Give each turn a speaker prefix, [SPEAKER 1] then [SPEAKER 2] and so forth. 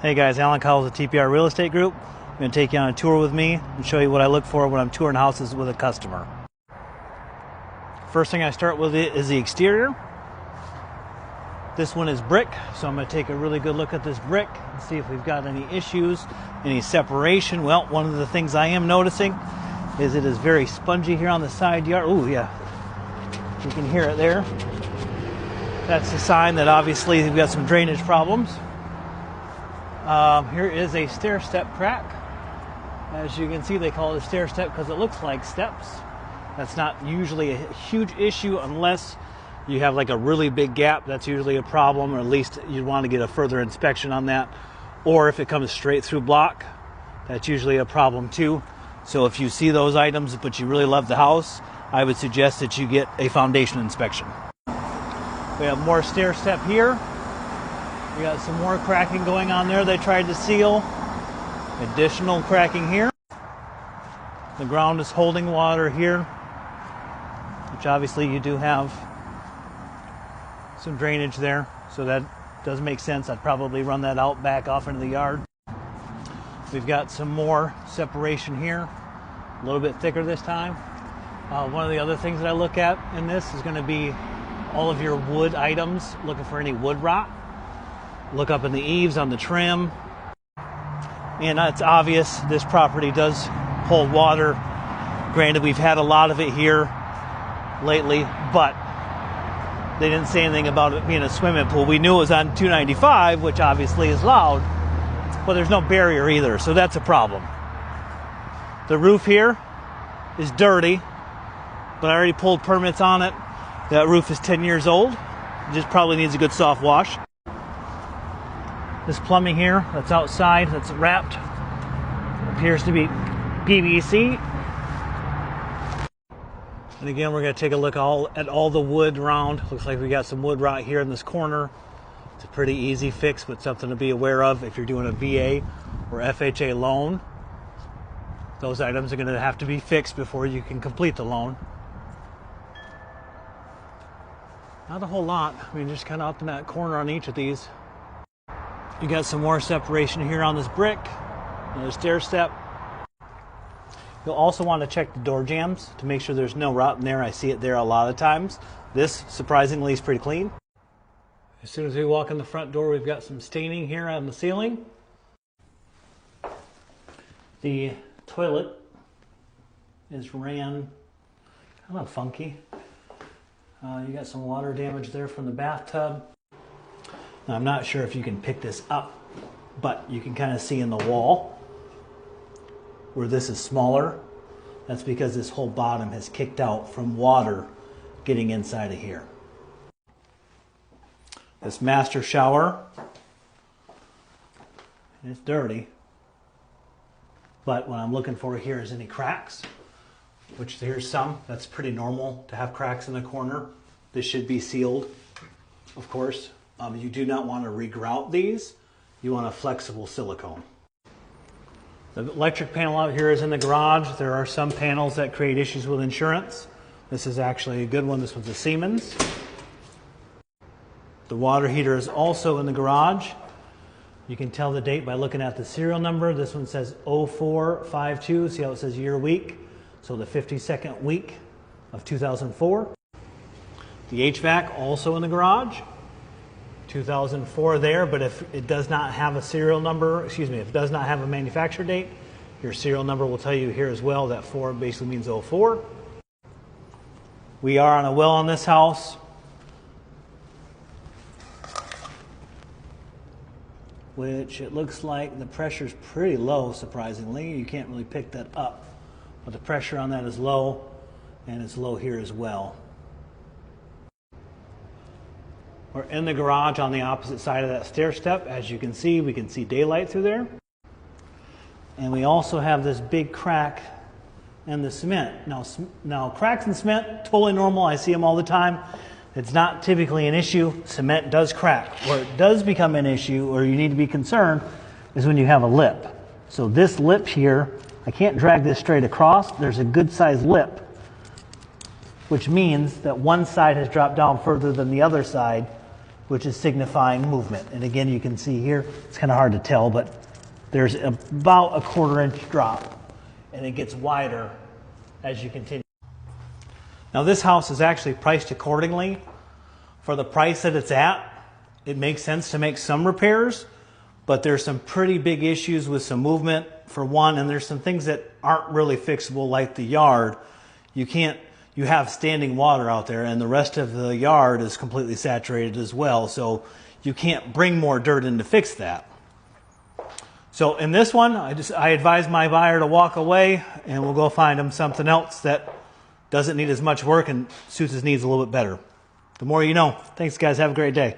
[SPEAKER 1] Hey guys, Alan Cowles with TPR Real Estate Group. I'm going to take you on a tour with me and show you what I look for when I'm touring houses with a customer. First thing I start with is the exterior. This one is brick, so I'm going to take a really good look at this brick and see if we've got any issues, any separation. Well, one of the things I am noticing is it is very spongy here on the side yard. Oh yeah, you can hear it there. That's a sign that obviously we've got some drainage problems. Here is a stair step crack. As you can see, they call it a stair step because it looks like steps. That's not usually a huge issue unless you have like a really big gap. That's usually a problem, or at least you'd want to get a further inspection on that. Or if it comes straight through block, that's usually a problem too. So if you see those items but you really love the house, I would suggest that you get a foundation inspection. We have more stair step here. We got some more cracking going on there they tried to seal. Additional cracking here. The ground is holding water here, which obviously you do have some drainage there, so that does make sense. I'd probably run that out back off into the yard. We've got some more separation here, a little bit thicker this time. One of the other things that I look at in this is going to be all of your wood items, looking for any wood rot. Look up in the eaves on the trim. And it's obvious this property does hold water. Granted, we've had a lot of it here lately, but they didn't say anything about it being a swimming pool. We knew it was on 295, which obviously is loud, but there's no barrier either, so that's a problem. The roof here is dirty, but I already pulled permits on it. That roof is 10 years old. It just probably needs a good soft wash. This plumbing here that's outside, that's wrapped, appears to be PVC. And again, we're going to take a look at all the wood around. Looks like we got some wood rot here in this corner. It's a pretty easy fix, but something to be aware of if you're doing a VA or FHA loan. Those items are going to have to be fixed before you can complete the loan. Not a whole lot. I mean, just kind of up in that corner on each of these. You got some more separation here on this brick. Another stair step. You'll also want to check the door jambs to make sure there's no rot in there. I see it there a lot of times. This, surprisingly, is pretty clean. As soon as we walk in the front door, we've got some staining here on the ceiling. The toilet is ran kind of funky. You got some water damage there from the bathtub. Now, I'm not sure if you can pick this up, but you can kind of see in the wall where this is smaller. That's because this whole bottom has kicked out from water getting inside of here. This master shower, it's dirty, but what I'm looking for here is any cracks, which there's some. That's pretty normal to have cracks in the corner. This should be sealed, of course. You do not want to regrout these. You want a flexible silicone. The electric panel out here is in the garage. There are some panels that create issues with insurance. This is actually a good one. This one's a Siemens. The water heater is also in the garage. You can tell the date by looking at the serial number. This one says 0452. See how it says year week? So the 52nd week of 2004. The HVAC also in the garage. 2004 there, but if it does not have a serial number, if it does not have a manufacture date, your serial number will tell you here as well that 4 basically means 04. We are on a well on this house, which it looks like the pressure is pretty low, surprisingly. You can't really pick that up, but the pressure on that is low, and it's low here as well. We're in the garage on the opposite side of that stair step. As you can see, we can see daylight through there. And we also have this big crack in the cement. Now cracks in cement, totally normal. I see them all the time. It's not typically an issue. Cement does crack. Where it does become an issue, or you need to be concerned, is when you have a lip. So this lip here, I can't drag this straight across. There's a good sized lip, which means that one side has dropped down further than the other side, which is signifying movement. And again, you can see here, it's kind of hard to tell, but there's about a 1/4 inch drop, and it gets wider as you continue. Now this house is actually priced accordingly. For the price that it's at, it makes sense to make some repairs, but there's some pretty big issues with some movement for one, and there's some things that aren't really fixable, like the yard. You have standing water out there, and the rest of the yard is completely saturated as well, so you can't bring more dirt in to fix that. So in this one, I advise my buyer to walk away, and we'll go find him something else that doesn't need as much work and suits his needs a little bit better. The more you know. Thanks, guys. Have a great day.